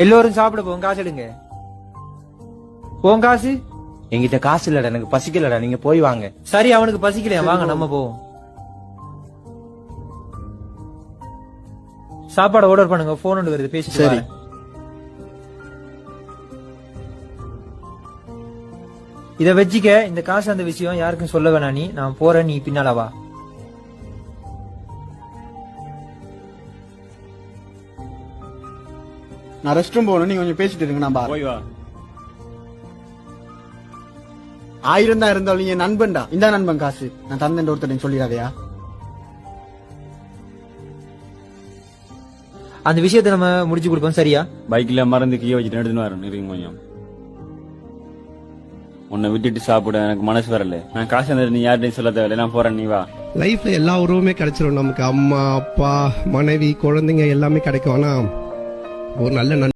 எல்லோரும் சாப்பிட போங்க, காசு எடுங்க. போங்க காசு. என்கிட்ட காசு இல்லடா, எனக்கு பசிக்கலடா, நீங்க போய் வாங்க. சரி, அவனுக்கு பசிக்கலையா, வாங்க நம்ம போவோம். சாப்பாடு ஆர்டர் பண்ணுங்க, போன் ஒன்று வருது, பேசிட்டு சரி. வரேன். இத வச்சுக்க, இந்த காசு அந்த விஷயம் யாருக்கும் சொல்ல வேணாம். நான் போறேன், நீ பின்னால வா. நான் ரெஸ்ட் ரூம் போகணும், நீங்க கொஞ்சம் பேசிட்டு இருங்க, நான் பாரு. போய் வா. 1000 தான் இருந்தாலும் என் நண்பன்டா. இந்த நண்பன் காசு நான் தந்தேன் ஒருத்தர் சொல்லிடாதயா. அந்த விஷயத்தை நம்ம முடிச்சு கொடுப்போம், சரியா? பைக்ல மறந்து கீழே வச்சுட்டு எடுத்துன்னு வரேன், இருங்க கொஞ்சம். உன்னை விட்டுட்டு சாப்பிட எனக்கு மனசு வரல. நான் காசு தந்துட்டு நீ யார்கிட்டையும் சொல்ல தேவையில்லை, நான் போறேன், நீ வா. லைஃப்ல எல்லா உறவுமே கிடைச்சிரும் நமக்கு. அம்மா, அப்பா, மனைவி, குழந்தைங்க எல்லாமே கிடைக்கும். ஆனா ஒரு நல்ல